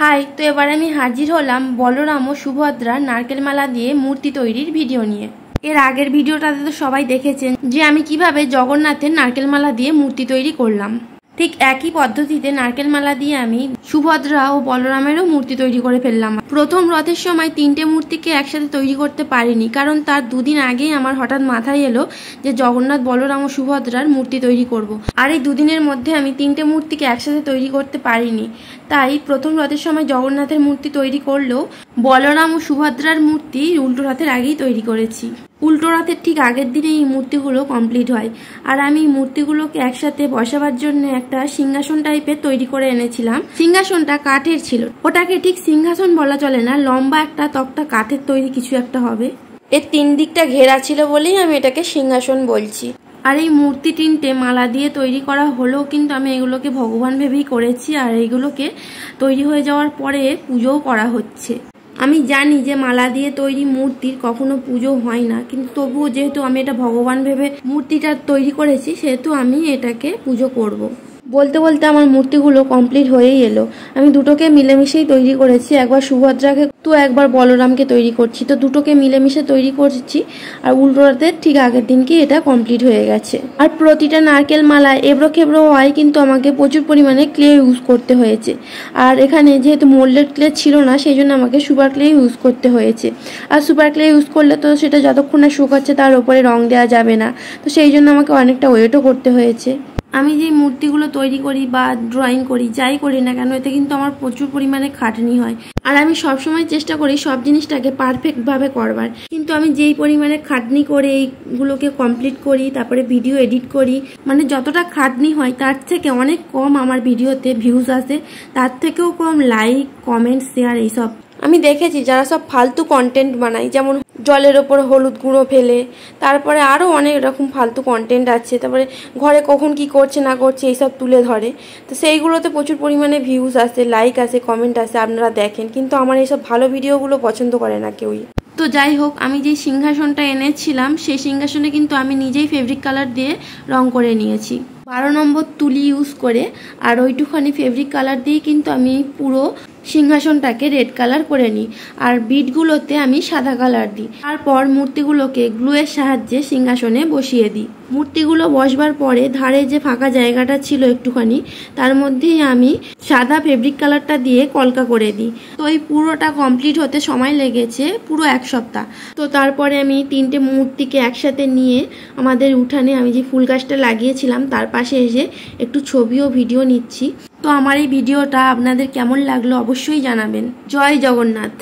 High, তো এবার আমি হাজির হলাম বলরাম ও সুভদ্রার নারকেল মালা দিয়ে মূর্তি তৈরির ভিডিও নিয়ে। এর আগের ভিডিওটাতে তো সবাই দেখেছেন যে আমি কিভাবে জগন্নাথের নারকেল মালা দিয়ে মূর্তি তৈরি করলাম। ঠিক একই পদ্ধতিতে নারকেল মালা দিয়ে আমি সুভদ্রা ও বলরামেরও মূর্তি তৈরি করে ফেললাম। প্রথম রথের সময় 3টে মূর্তিকে একসাথে তৈরি করতে পারিনি, কারণ তার দুদিন আগেই আমার হঠাৎ মাথায় এলো যে জগন্নাথ, বলরাম ও সুভদ্রার মূর্তি তৈরি করব। আর এই দুদিনের মধ্যে আমি 3টে মূর্তিকে একসাথে তৈরি করতে পারিনি। তাই প্রথম রথের সময় জগন্নাথের মূর্তি তৈরি করলেও বলরাম ও সুভদ্রার মূর্তি উল্টো রথের আগেই তৈরি করেছি। উল্টো রথের ঠিক আগের দিনে এই মূর্তিগুলো কমপ্লিট হয়। আর আমি মূর্তিগুলোকে একসাথে বসাবার জন্য একটা সিংহাসন টাইপের তৈরি করে এনেছিলাম। সিংহাসনটা কাঠের ছিল, ওটাকে ঠিক সিংহাসন বলা চলে না, লম্বা একটা তক্তা কাঠের তৈরি কিছু একটা হবে। এর 3 দিকটা ঘেরা ছিল বলেই আমি এটাকে সিংহাসন বলছি। আর এই মূর্তি 3টে মালা দিয়ে তৈরি করা হলেও কিন্তু আমি এগুলোকে ভগবান ভেবেই করেছি, আর এইগুলোকে তৈরি হয়ে যাওয়ার পরে পুজোও করা হচ্ছে। আমি জানি যে মালা দিয়ে তৈরি মূর্তির কখনো পুজো হয় না, কিন্তু তবুও যেহেতু আমি এটা ভগবান ভেবে মূর্তিটা তৈরি করেছি, সেহেতু আমি এটাকে পুজো করব। বলতে বলতে আমার মূর্তিগুলো কমপ্লিট হয়েই এলো। আমি দুটোকে মিলেমিশেই তৈরি করেছি, একবার সুভদ্রাকে তো একবার বলরামকে তৈরি করছি, তো দুটোকে মিলেমিশে তৈরি করছি। আর উল্টো রথের ঠিক আগের দিনকে এটা কমপ্লিট হয়ে গেছে। আর প্রতিটা নারকেল মালা এবড়ো খেবড়ো হয়, কিন্তু আমাকে প্রচুর পরিমাণে ক্লে ইউজ করতে হয়েছে। আর এখানে যেহেতু মোল্ডেড ক্লে ছিল না, সেই জন্য আমাকে সুপার ক্লে ইউজ করতে হয়েছে। আর সুপার ক্লে ইউজ করলে তো সেটা যতক্ষণ না শুকাচ্ছে তার উপরে রং দেওয়া যাবে না, তো সেই জন্য আমাকে অনেকটা ওয়েটও করতে হয়েছে। আমি যে মূর্তিগুলো তৈরি করি বা ড্রয়িং করি, যাই করি না কেন, এতে কিন্তু আমার প্রচুর পরিমাণে খাটনি হয়। আর আমি সবসময় চেষ্টা করি সব জিনিসটাকে পারফেক্টভাবে করবার, কিন্তু আমি যেই পরিমাণে খাটনি করে এইগুলোকে কমপ্লিট করি, তারপরে ভিডিও এডিট করি, মানে যতটা খাটনি হয় তার থেকে অনেক কম আমার ভিডিওতে ভিউজ আসে, তার থেকেও কম লাইক, কমেন্ট, শেয়ার এইসব। আমি দেখেছি যারা সব ফালতু কন্টেন্ট বানায়, যেমন জলের ওপর হলুদ গুঁড়ো ফেলে, তারপরে আরও অনেক রকম ফালতু কন্টেন্ট আছে, তারপরে ঘরে কখন কি করছে না করছে এইসব তুলে ধরে, তো সেইগুলোতে প্রচুর পরিমাণে ভিউজ আসে, লাইক আসে, কমেন্ট আসে, আপনারা দেখেন, কিন্তু আমার এইসব ভালো ভিডিওগুলো পছন্দ করে না কেউই। তো যাই হোক, আমি যে সিংহাসনটা এনেছিলাম সেই সিংহাসনে কিন্তু আমি নিজেই ফেব্রিক কালার দিয়ে রং করে নিয়েছি, 12 নম্বর তুলি ইউজ করে। আর ওইটুখানি ফেব্রিক কালার দিয়ে কিন্তু আমি পুরো সিংহাসনটাকে রেড কালার করে নিই, আর বিটগুলোতে আমি সাদা কালার দিই। তারপর মূর্তিগুলোকে গ্লুয়ের সাহায্যে সিংহাসনে বসিয়ে দিই। মূর্তিগুলো বসবার পরে ধারে যে ফাঁকা জায়গাটা ছিল একটুখানি, তার মধ্যেই আমি সাদা ফেব্রিক কালারটা দিয়ে কলকা করে দিই। তো এই পুরোটা কমপ্লিট হতে সময় লেগেছে পুরো 1 সপ্তাহ। তো তারপরে আমি 3টে মূর্তিকে একসাথে নিয়ে আমাদের উঠানে আমি যে ফুল গাছটা লাগিয়েছিলাম তার পাশে এসে একটু ছবি ও ভিডিও নিচ্ছি। তো আমার এই ভিডিওটা আপনাদের কেমন লাগলো অবশ্যই জানাবেন। জয় জগন্নাথ।